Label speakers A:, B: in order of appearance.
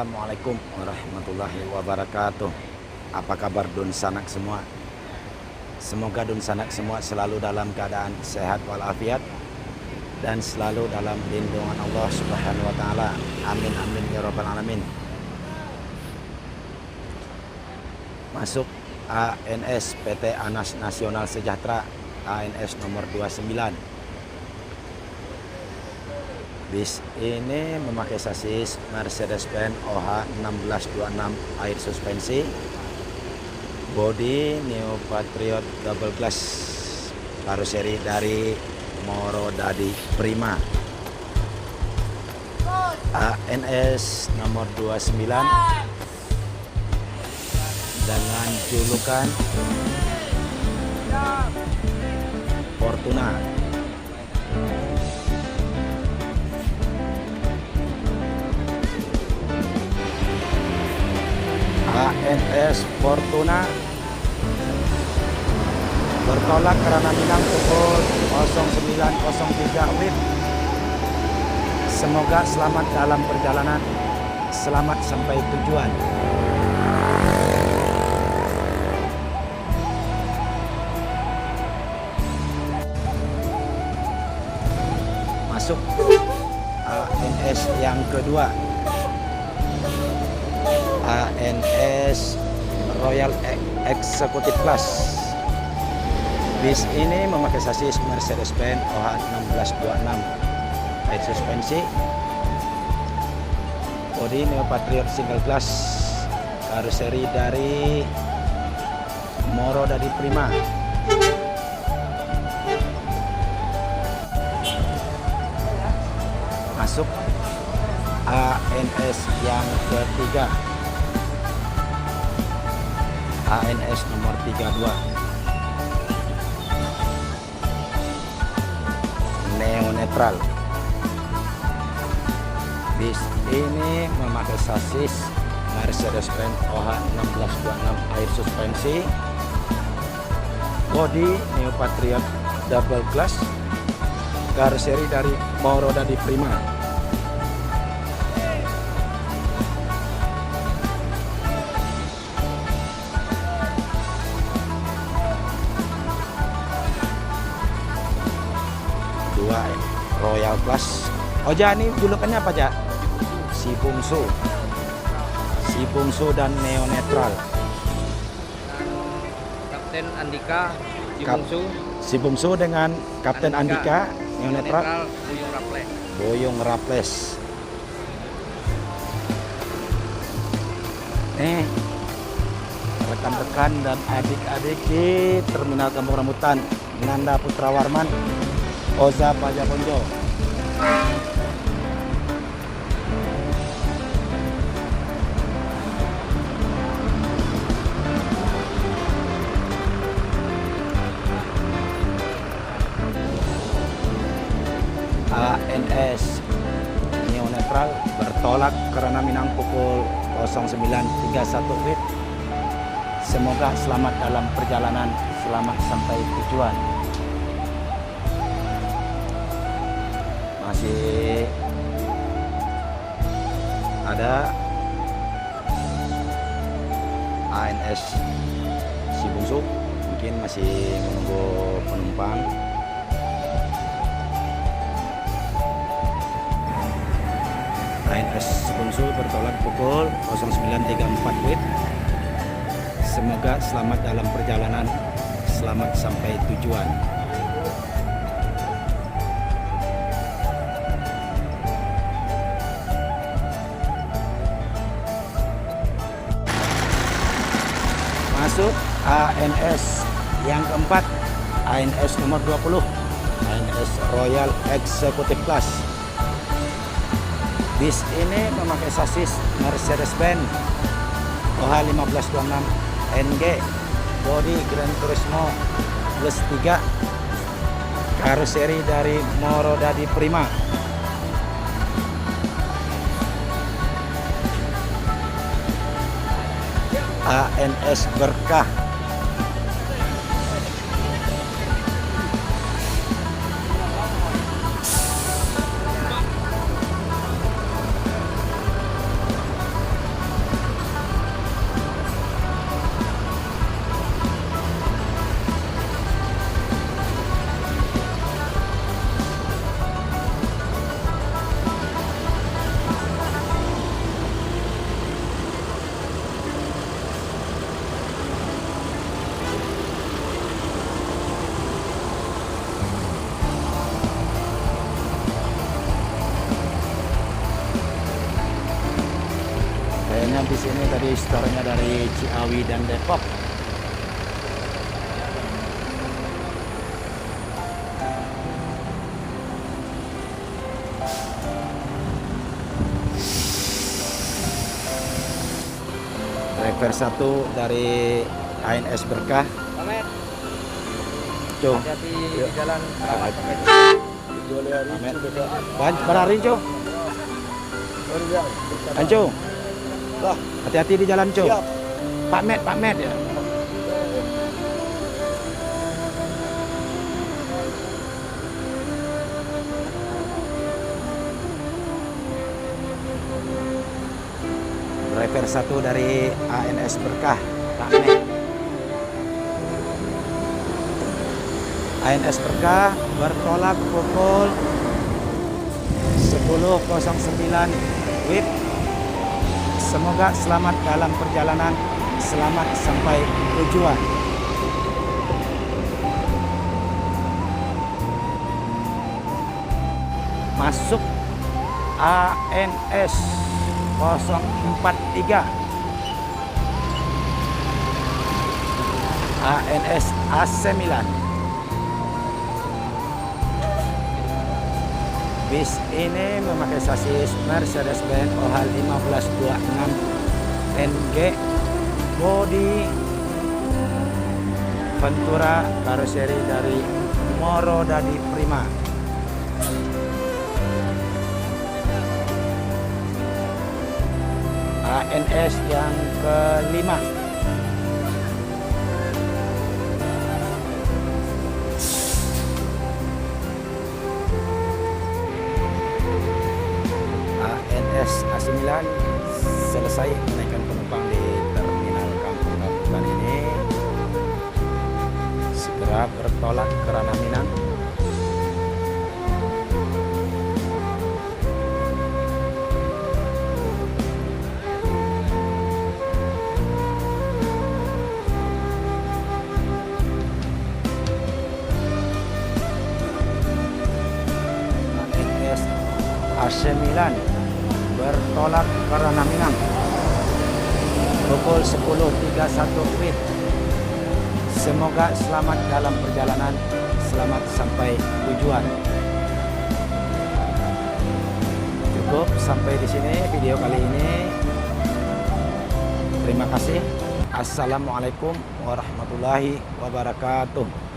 A: Assalamualaikum warahmatullahi wabarakatuh. Apa kabar Dun Sanak semua? Semoga Dun Sanak semua selalu dalam keadaan sehat walafiat dan selalu dalam lindungan Allah Subhanahu wa taala. Amin amin ya rabbal alamin. Masuk ANS PT Anas Nasional Sejahtera ANS nomor 29. Bis ini memakai sasis Mercedes-Benz OH 1626 air suspensi, bodi Neo Patriot double glass, karoseri dari Moro Dadi Prima, ANS nomor 29 dengan julukan Fortuna. ANS Fortuna bertolak karena Minang pukul 09.03 WIB. Semoga selamat dalam perjalanan, selamat sampai tujuan. Masuk ANS yang kedua, ANS Royal Executive Plus. Bis ini memakai sasis Mercedes-Benz OH 1626 air suspensi, bodi Neo Patriot single glass, karoseri dari Moro Dadi Prima. Masuk ANS yang ketiga, ANS nomor 32 Neo Netral. Bis ini memakai sasis Mercedes-Benz OH 1626 air suspensi, bodi Neo Patriot double glass, karoseri dari Moro Dadi Prima. Royal Plus. Oja, ini julukannya apa, Ja? Si Bungsu dan Neo Netral.
B: Kapten Andika,
A: Si Bungsu dengan Kapten Andika, Neo Netral, Boyong Raples. Rekan-rekan dan adik-adik di Terminal Kampung Rambutan, Nanda Putra Warman, Oza Pajakonjo. ANS Neo Netral bertolak karena Minang pukul 09.31 WIB. Semoga selamat dalam perjalanan, selamat sampai tujuan. Masih ada ANS Si Bungsu, mungkin masih menunggu penumpang. ANS Si Bungsu bertolak pukul 09.34 WIB. Semoga selamat dalam perjalanan, selamat sampai tujuan. Masuk ANS yang keempat, ANS nomor 20, ANS Royal Executive Plus. Bis ini memakai sasis Mercedes-Benz OH 1526 NG, bodi Gran Turismo plus 3, karoseri dari Moro Dadi Prima. ANS Berkah. Banyak di sini dari store-nya dari Ciawi dan Depok. Driver 1 dari ANS Berkah.
B: Pamet,
A: Cung.
B: hati-hati di jalan.
A: Bararin, Cung. Anco. Hati-hati di jalan, Cung. Pak Met ya. Driver 1 dari ANS Berkah, Pak Met. ANS Berkah bertolak pukul 10.09 WIB. Semoga selamat dalam perjalanan, selamat sampai tujuan. Masuk ANS 043 ANS AC Milan. Bis ini memakai sasis Mercedes-Benz OH 1526 NG, bodi Ventura, karoseri dari Moro Dadi Prima. ANS yang kelima. ANS AC Milan selesai menaikkan penumpang di terminal Kampung Rambutan ini, segera bertolak ke Ranah Minang. ANS AC Milan bertolak ke Ranah Minang pukul 10.31 WIB. Semoga selamat dalam perjalanan, selamat sampai tujuan. Cukup sampai di sini video kali ini. Terima kasih. Assalamualaikum warahmatullahi wabarakatuh.